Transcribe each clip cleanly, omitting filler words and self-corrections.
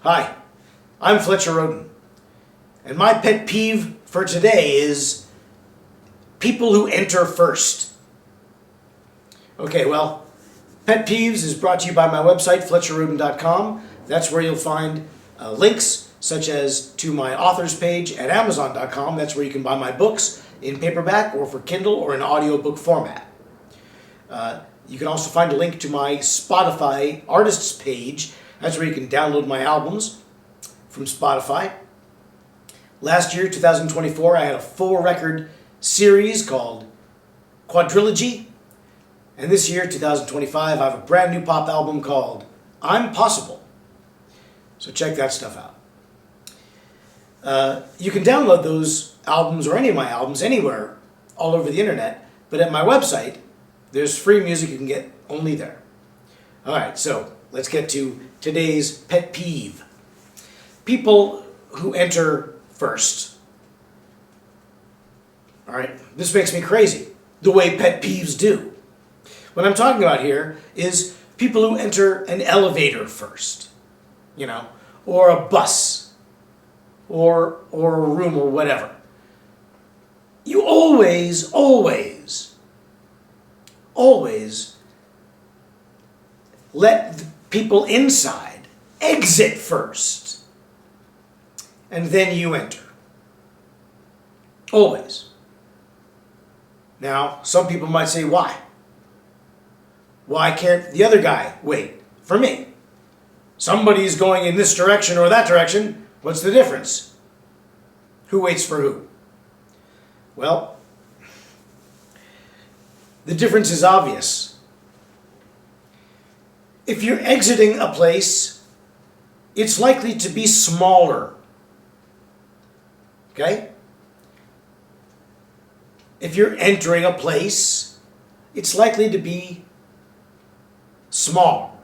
Hi, I'm Fletcher Rhoden, and my pet peeve for today is people who enter first. Okay, well, Pet Peeves is brought to you by my website, FletcherRhoden.com. That's where you'll find links such as to my authors page at Amazon.com. That's where you can buy my books in paperback or for Kindle or in audiobook format. You can also find a link to my Spotify artists page. That's where you can download my albums from Spotify. Last year, 2024, I had a 4-record series called Quadrilogy. And this year, 2025, I have a brand new pop album called I'm Possible. So check that stuff out. You can download those albums or any of my albums anywhere all over the internet. But at my website, there's free music you can get only there. All right, so let's get to today's pet peeve. People who enter first. All right, this makes me crazy, the way pet peeves do. What I'm talking about here is people who enter an elevator first, or a bus, or a room or whatever. You always let the people inside exit first, and then you enter. Always. Now, some people might say, why? Why can't the other guy wait for me? Somebody's going in this direction or that direction. What's the difference? Who waits for who? Well, the difference is obvious. If you're exiting a place, it's likely to be smaller. Okay? If you're entering a place, it's likely to be small.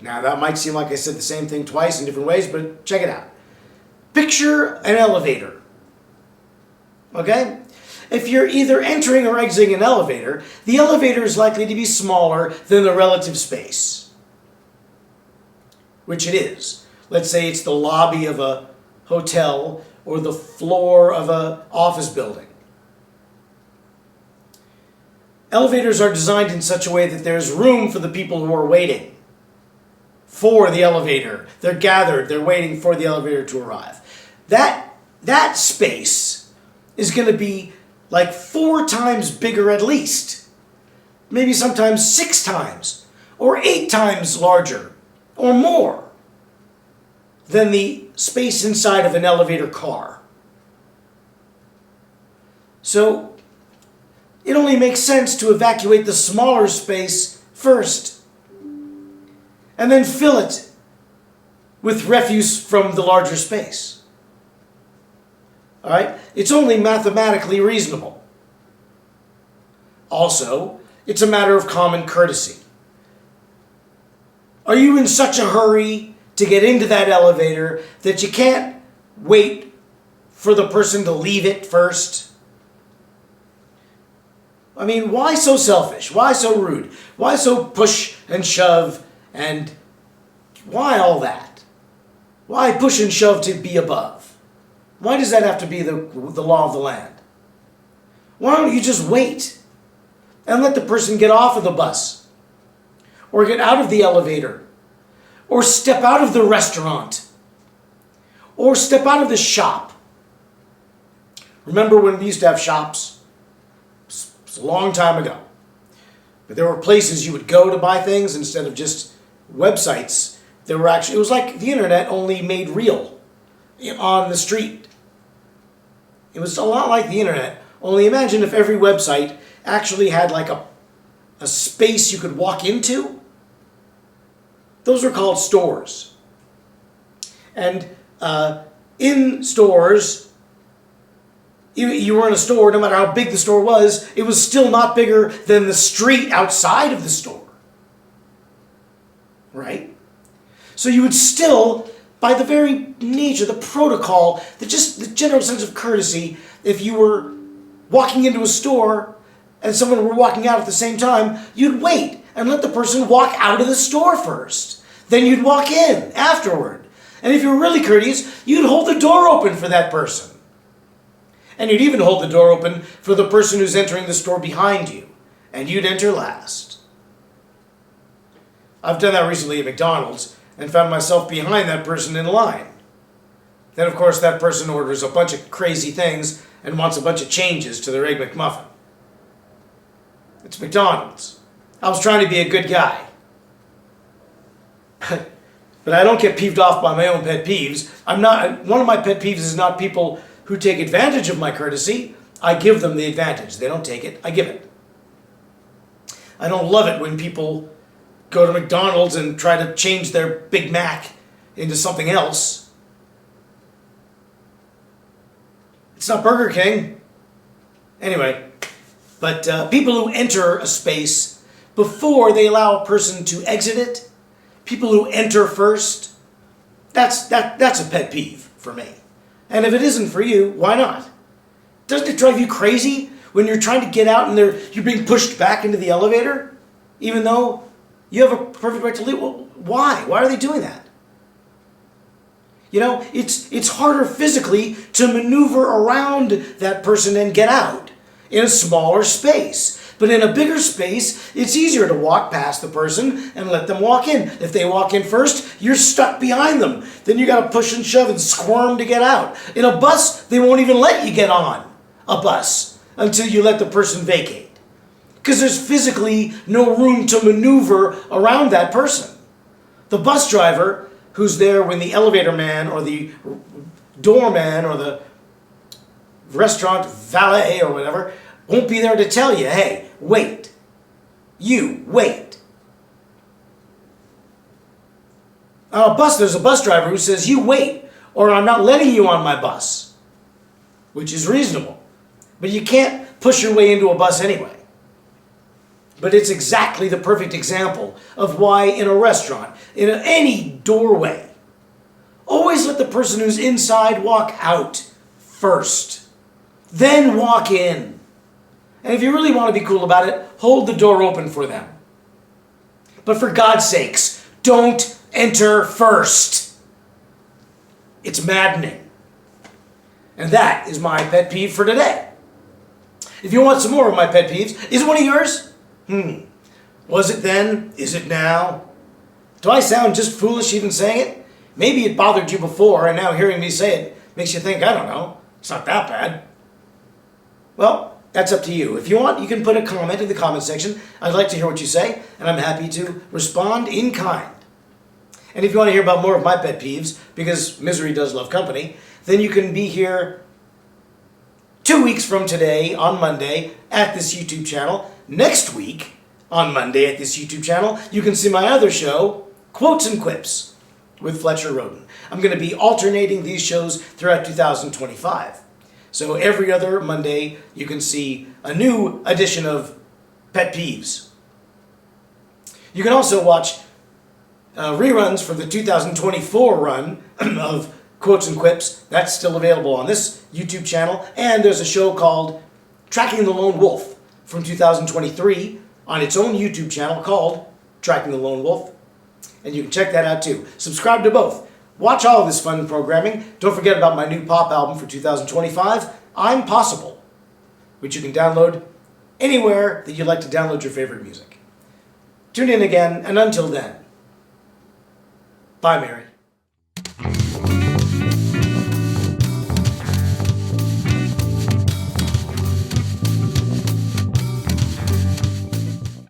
Now, that might seem like I said the same thing twice in different ways, but check it out. Picture an elevator. Okay? If you're either entering or exiting an elevator, the elevator is likely to be smaller than the relative space, which it is. Let's say it's the lobby of a hotel or the floor of an office building. Elevators are designed in such a way that there's room for the people who are waiting for the elevator. They're gathered, they're waiting for the elevator to arrive. That space is going to be like 4 times bigger at least. Maybe sometimes 6 times or 8 times larger or more than the space inside of an elevator car. So it only makes sense to evacuate the smaller space first and then fill it with refuse from the larger space. All right? It's only mathematically reasonable. Also, it's a matter of common courtesy. Are you in such a hurry to get into that elevator that you can't wait for the person to leave it first? I mean, why so selfish? Why so rude? Why so push and shove? And why all that? Why push and shove to be above? Why does that have to be the law of the land? Why don't you just wait and let the person get off of the bus or get out of the elevator or step out of the restaurant or step out of the shop? Remember when we used to have shops? It was a long time ago. But there were places you would go to buy things instead of just websites. It was like the internet only made real on the street. It was a lot like the internet, only imagine if every website actually had like a space you could walk into. Those were called stores. And in stores, you were in a store, no matter how big the store was, it was still not bigger than the street outside of the store. Right? So you would still, by the very nature, the protocol, the general sense of courtesy, if you were walking into a store and someone were walking out at the same time, you'd wait and let the person walk out of the store first. then you'd walk in afterward. And if you're really courteous, you'd hold the door open for that person. And you'd even hold the door open for the person who's entering the store behind you. And you'd enter last. I've done that recently at McDonald's and found myself behind that person in line. Then, of course, that person orders a bunch of crazy things and wants a bunch of changes to their Egg McMuffin. It's McDonald's. I was trying to be a good guy. But I don't get peeved off by my own pet peeves. One of my pet peeves is not people who take advantage of my courtesy. I give them the advantage. They don't take it, I give it. I don't love it when people go to McDonald's and try to change their Big Mac into something else. It's not Burger King. Anyway, but people who enter a space before they allow a person to exit it, people who enter first, that's a pet peeve for me. And if it isn't for you, why not? Doesn't it drive you crazy when you're trying to get out and you're being pushed back into the elevator, even though you have a perfect right to leave? Well, why? Why are they doing that? You know, it's harder physically to maneuver around that person and get out in a smaller space. But in a bigger space, it's easier to walk past the person and let them walk in. If they walk in first, you're stuck behind them. Then you got to push and shove and squirm to get out. In a bus, they won't even let you get on a bus until you let the person vacate. Because there's physically no room to maneuver around that person. The bus driver who's there when the elevator man or the doorman or the restaurant valet or whatever won't be there to tell you, hey, wait. You, wait. On a bus, there's a bus driver who says, you wait, or I'm not letting you on my bus, which is reasonable. But you can't push your way into a bus anyway. But it's exactly the perfect example of why in a restaurant, in any doorway, always let the person who's inside walk out first. Then walk in. And if you really want to be cool about it, hold the door open for them. But for God's sakes, don't enter first. It's maddening. And that is my pet peeve for today. If you want some more of my pet peeves, is it one of yours? Was it then? Is it now? Do I sound just foolish even saying it? Maybe it bothered you before, and now hearing me say it makes you think, I don't know, it's not that bad. Well, that's up to you. If you want, you can put a comment in the comment section. I'd like to hear what you say, and I'm happy to respond in kind. And if you want to hear about more of my pet peeves, because misery does love company, then you can be here 2 weeks from today, on Monday, at this YouTube channel. Next week, on Monday at this YouTube channel, you can see my other show, Quotes and Quips, with Fletcher Rhoden. I'm going to be alternating these shows throughout 2025. So every other Monday, you can see a new edition of Pet Peeves. You can also watch reruns from the 2024 run of Quotes and Quips. That's still available on this YouTube channel. And there's a show called Tracking the Lone Wolf from 2023 on its own YouTube channel called Tracking the Lone Wolf. And you can check that out too. Subscribe to both. Watch all of this fun programming. Don't forget about my new pop album for 2025, I'm Possible, which you can download anywhere that you like to download your favorite music. Tune in again, and until then, bye, Mary.